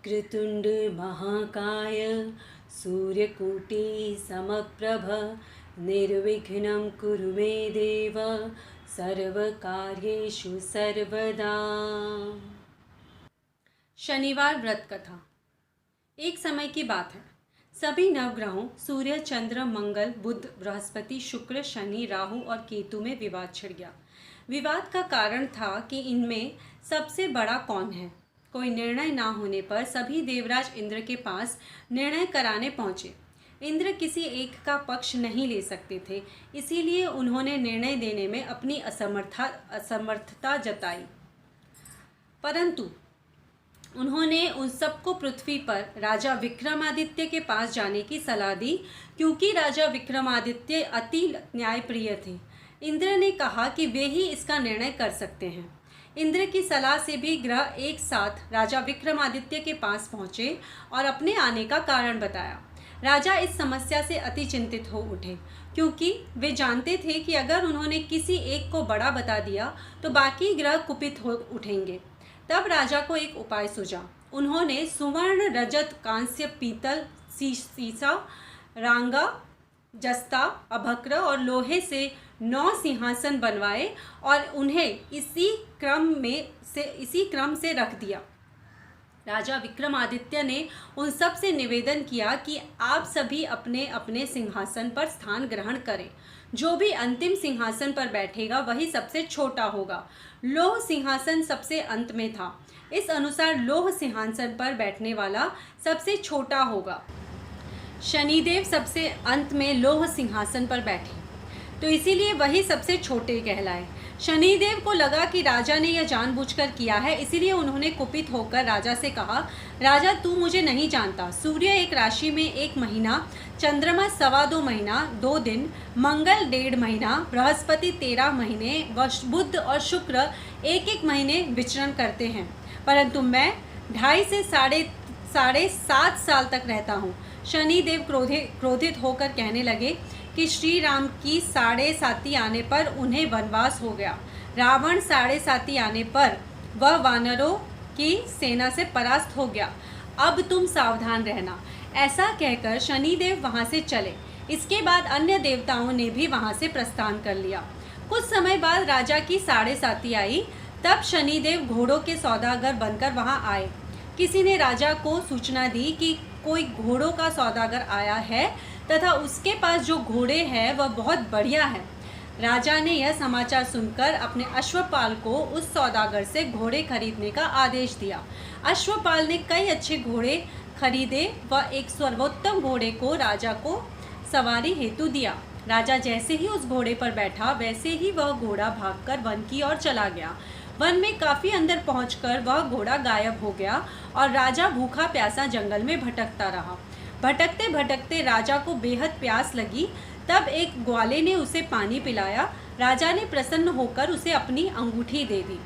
वक्रतुंड महाकाय सूर्यकोटि समप्रभ निर्विघ्नं कुरु मे देव सर्वकार्येषु सर्वदा। शनिवार व्रत कथा। एक समय की बात है, सभी नवग्रहों सूर्य, चंद्र, मंगल, बुध, बृहस्पति, शुक्र, शनि, राहु और केतु में विवाद छिड़ गया। विवाद का कारण था कि इनमें सबसे बड़ा कौन है। कोई निर्णय ना होने पर सभी देवराज इंद्र के पास निर्णय कराने पहुंचे। इंद्र किसी एक का पक्ष नहीं ले सकते थे, इसीलिए उन्होंने निर्णय देने में अपनी असमर्थता जताई। परंतु उन्होंने उन सबको पृथ्वी पर राजा विक्रमादित्य के पास जाने की सलाह दी, क्योंकि राजा विक्रमादित्य अति न्यायप्रिय थे। इंद्र ने कहा कि वे ही इसका निर्णय कर सकते हैं। इंद्र की सलाह से भी ग्रह एक साथ राजा विक्रमादित्य के पास पहुंचे और अपने आने का कारण बताया। राजा इस समस्या से अति चिंतित हो उठे, क्योंकि वे जानते थे कि अगर उन्होंने किसी एक को बड़ा बता दिया तो बाकी ग्रह कुपित हो उठेंगे। तब राजा को एक उपाय सूझा। उन्होंने सुवर्ण, रजत, कांस्य, पीतल, सीसा, रांगा, जस्ता, अभक्र और लोहे से 9 सिंहासन बनवाए और उन्हें इसी क्रम से रख दिया। राजा विक्रमादित्य ने उन सब से निवेदन किया कि आप सभी अपने अपने सिंहासन पर स्थान ग्रहण करें। जो भी अंतिम सिंहासन पर बैठेगा वही सबसे छोटा होगा। लोह सिंहासन सबसे अंत में था, इस अनुसार लोह सिंहासन पर बैठने वाला सबसे छोटा होगा। शनिदेव सबसे अंत में लोह सिंहासन पर बैठे, तो इसीलिए वही सबसे छोटे कहलाए। शनिदेव को लगा कि राजा ने यह जानबूझकर किया है, इसीलिए उन्होंने कुपित होकर राजा से कहा, राजा तू मुझे नहीं जानता। सूर्य एक राशि में 1 महीना, चंद्रमा 2.25 महीना 2 दिन, मंगल 1.5 महीना, बृहस्पति 13 महीने व बुध और शुक्र 1-1 महीने विचरण करते हैं, परंतु मैं 2.5 से साढ़े 7 साल तक रहता हूँ। शनिदेव क्रोधित होकर कहने लगे कि श्री राम की 7.5 आने पर उन्हें वनवास हो गया। रावण 7.5 आने पर वह वानरों की सेना से परास्त हो गया। अब तुम सावधान रहना। ऐसा कहकर शनिदेव वहां से चले। इसके बाद अन्य देवताओं ने भी वहां से प्रस्थान कर लिया। कुछ समय बाद राजा की 7.5 आई। तब शनिदेव घोड़ों के सौदागर बनकर वहां आए। किसी ने राजा को सूचना दी कि कोई घोड़ों का सौदागर आया है तथा उसके पास जो घोड़े हैं वह बहुत बढ़िया है। राजा ने यह समाचार सुनकर अपने अश्वपाल को उस सौदागर से घोड़े खरीदने का आदेश दिया। अश्वपाल ने कई अच्छे घोड़े खरीदे व एक सर्वोत्तम घोड़े को राजा को सवारी हेतु दिया। राजा जैसे ही उस घोड़े पर बैठा वैसे ही वह घोड़ा भागकर वन की ओर चला गया। वन में काफी अंदर पहुंचकर वह घोड़ा गायब हो गया और राजा भूखा प्यासा जंगल में भटकता रहा। भटकते भटकते राजा को बेहद प्यास लगी। तब एक ग्वाले ने उसे पानी पिलाया। राजा ने प्रसन्न होकर उसे अपनी अंगूठी दे दी।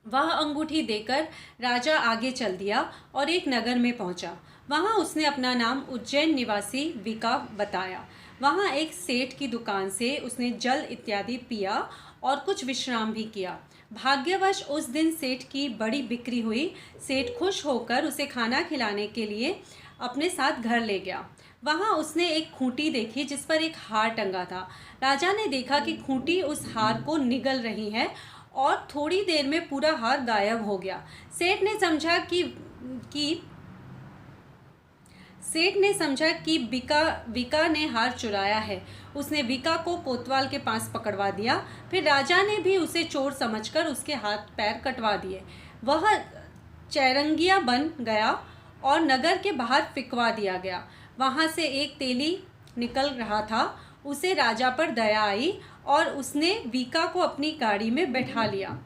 वह अंगूठी देकर राजा आगे चल दिया और एक नगर में पहुंचा। वहां उसने अपना नाम उज्जैन निवासी विका बताया। वहां एक सेठ की दुकान से उसने जल इत्यादि पिया और कुछ विश्राम भी किया। भाग्यवश उस दिन सेठ की बड़ी बिक्री हुई। सेठ खुश होकर उसे खाना खिलाने के लिए अपने साथ घर ले गया। वहां उसने एक खूंटी देखी जिस पर एक हार टंगा था। राजा ने देखा कि खूंटी उस हार को निगल रही है और थोड़ी देर में पूरा हार गायब हो गया। सेठ ने समझा कि विका ने हार चुराया है। उसने विका को कोतवाल के पास पकड़वा दिया। फिर राजा ने भी उसे चोर समझकर उसके हाथ पैर कटवा दिए। वह चैरंगिया बन गया और नगर के बाहर फिकवा दिया गया। वहां से एक तेली निकल रहा था। उसे राजा पर दया आई और उसने विका को अपनी गाड़ी में बैठा लिया।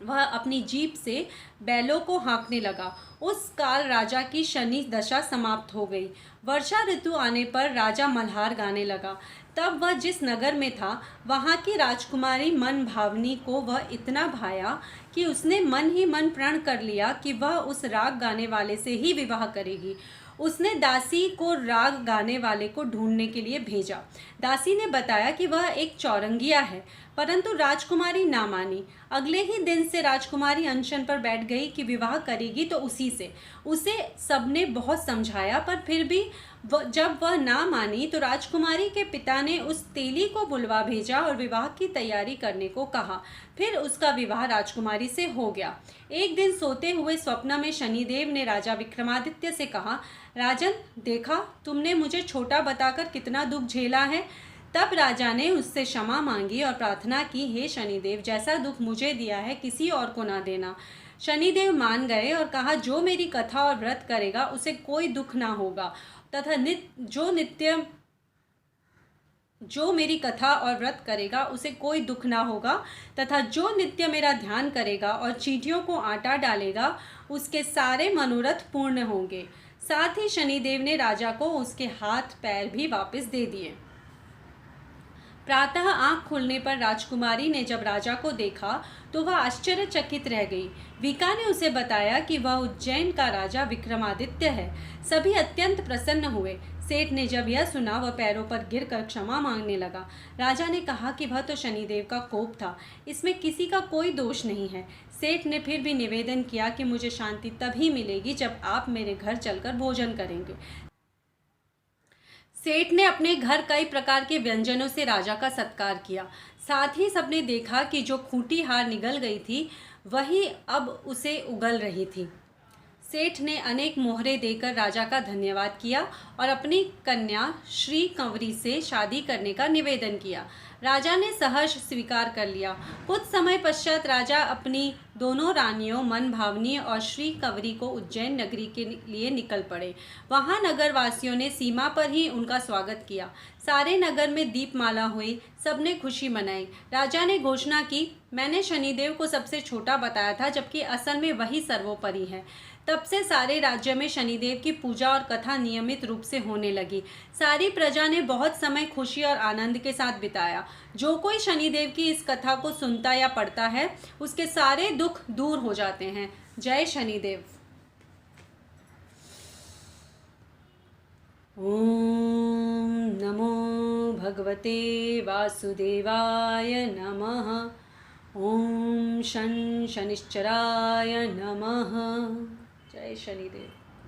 वह अपनी जीप से बैलों को हाँकने लगा। उस काल राजा की शनि दशा समाप्त हो गई। वर्षा ऋतु आने पर राजा मल्हार गाने लगा। तब वह जिस नगर में था वहाँ की राजकुमारी मन भावनी को वह इतना भाया कि उसने मन ही मन प्रण कर लिया कि वह उस राग गाने वाले से ही विवाह करेगी। उसने दासी को राग गाने वाले को ढूंढने के लिए भेजा। दासी ने बताया कि वह एक चौरंगिया है, परंतु राजकुमारी ना मानी। अगले ही दिन से राजकुमारी अनशन पर बैठ गई कि विवाह करेगी तो उसी से। उसे सबने बहुत समझाया, पर फिर भी जब वह ना मानी तो राजकुमारी के पिता ने उस तेली को बुलवा भेजा और विवाह की तैयारी करने को कहा। फिर उसका विवाह राजकुमारी से हो गया। एक दिन सोते हुए स्वप्न में शनिदेव ने राजा विक्रमादित्य से कहा, राजन, देखा तुमने मुझे छोटा बताकर कितना दुख झेला है। तब राजा ने उससे क्षमा मांगी और प्रार्थना की, हे शनिदेव, जैसा दुख मुझे दिया है किसी और को ना देना। शनिदेव मान गए और कहा, जो मेरी कथा और व्रत करेगा उसे कोई दुख ना होगा तथा जो मेरी कथा और व्रत करेगा उसे कोई दुख ना होगा तथा जो नित्य मेरा ध्यान करेगा और चींटियों को आटा डालेगा उसके सारे मनोरथ पूर्ण होंगे। साथ ही शनिदेव ने राजा को उसके हाथ पैर भी वापस दे दिए। प्रातः आंख खुलने पर राजकुमारी ने जब राजा को देखा तो वह आश्चर्यचकित रह गई। विका ने उसे बताया कि वह उज्जैन का राजा विक्रमादित्य है। सभी अत्यंत प्रसन्न हुए। सेठ ने जब यह सुना वह पैरों पर गिरकर क्षमा मांगने लगा। राजा ने कहा कि वह तो शनिदेव का कोप था, इसमें किसी का कोई दोष नहीं है। सेठ ने फिर भी निवेदन किया कि मुझे शांति तभी मिलेगी जब आप मेरे घर चलकर भोजन करेंगे। सेठ ने अपने घर कई प्रकार के व्यंजनों से राजा का सत्कार किया। साथ ही सबने देखा कि जो खूंटी हार निगल गई थी वही अब उसे उगल रही थी। सेठ ने अनेक मोहरे देकर राजा का धन्यवाद किया और अपनी कन्या श्री कंवरी से शादी करने का निवेदन किया। राजा ने सहर्ष स्वीकार कर लिया। कुछ समय पश्चात राजा अपनी दोनों रानियों मनभावनी और श्री कंवरी को उज्जैन नगरी के लिए निकल पड़े। वहां नगरवासियों ने सीमा पर ही उनका स्वागत किया। सारे नगर में दीपमाला हुई, सबने खुशी मनाई। राजा ने घोषणा की, मैंने शनिदेव को सबसे छोटा बताया था, जबकि असल में वही सर्वोपरि है। तब से सारे राज्य में शनिदेव की पूजा और कथा नियमित रूप से होने लगी। सारी प्रजा ने बहुत समय खुशी और आनंद के साथ बिताया। जो कोई शनिदेव की इस कथा को सुनता या पढ़ता है उसके सारे दुख दूर हो जाते हैं। जय शनिदेव। ओम नमो भगवते वासुदेवाय नमः। ओम शनिश्चराय नमः। जय शनिदेव।